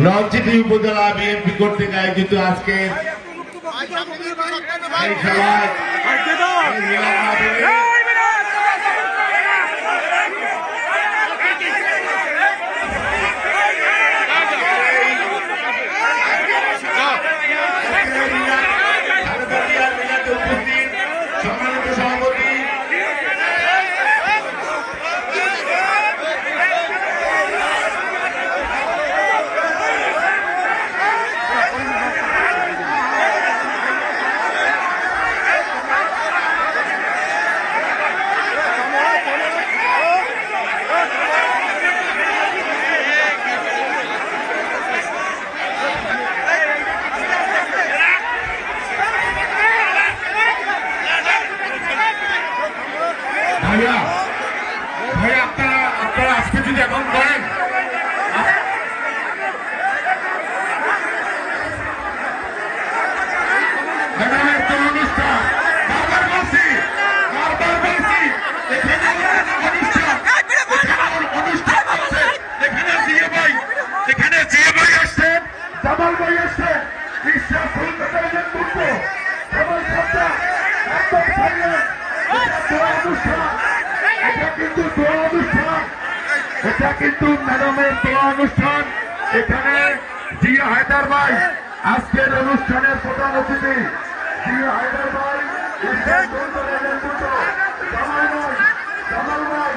নলছিটি উপজেলা বিএনপি কর্তৃক আয়োজিত আজকে এই খেলায় সম্মানিত সভাপতি ভাইয়া ভাইয়া আপনারা আজকে যদি এখন করেন অনুষ্ঠান বারবার বলছি অনুষ্ঠান আছে এখানে জিয়া ভাই আসছেন, জামাল ভাই আসছেন, বিশ্বাস এটা কিন্তু ম্যাডামের দোয়া অনুষ্ঠান। এখানে জিয়া হায়দার ভাই আজকের অনুষ্ঠানের প্রধান অতিথি, জিয়া হায়দার ভাই জামাল ভাই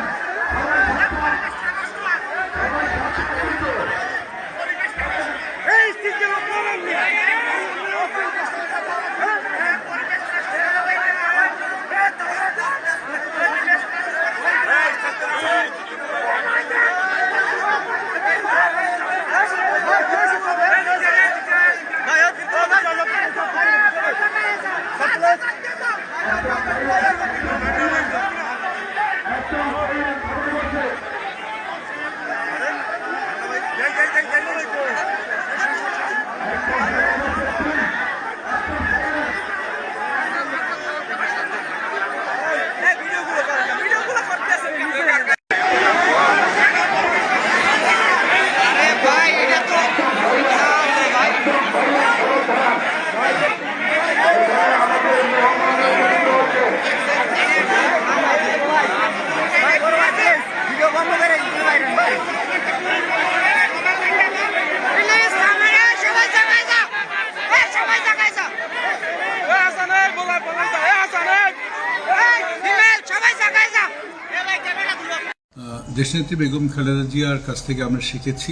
দেশনেত্রী বেগম খালেদা জিয়ার কাছ থেকে আমরা শিখেছি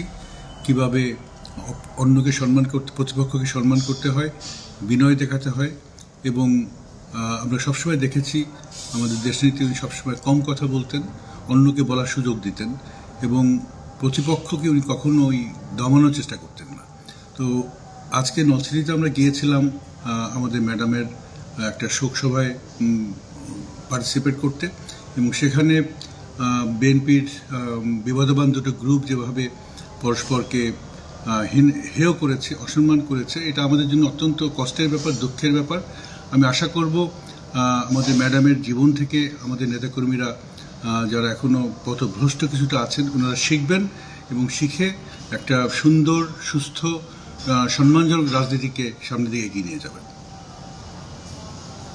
কিভাবে অন্যকে সম্মান করতে, প্রতিপক্ষকে সম্মান করতে হয়, বিনয় দেখাতে হয়। এবং আমরা সবসময় দেখেছি আমাদের দেশনেত্রী উনি সবসময় কম কথা বলতেন, অন্যকে বলার সুযোগ দিতেন এবং প্রতিপক্ষকে উনি কখনোই দমানোর চেষ্টা করতেন না। তো আজকে নলছিটিতে আমরা গিয়েছিলাম আমাদের ম্যাডামের একটা শোক সভায় পার্টিসিপেট করতে এবং সেখানে বিএনপির বিবাদবান দুটো গ্রুপ যেভাবে পরস্পরকে হেয় করেছে, অসম্মান করেছে, এটা আমাদের জন্য অত্যন্ত কষ্টের ব্যাপার, দুঃখের ব্যাপার। আমি আশা করব আমাদের ম্যাডামের জীবন থেকে আমাদের নেতাকর্মীরা যারা এখনও পথভ্রষ্ট কিছুটা আছেন ওনারা শিখবেন এবং শিখে একটা সুন্দর, সুস্থ, সম্মানজনক রাজনীতিকে সামনের দিকে এগিয়ে নিয়ে যাবেন।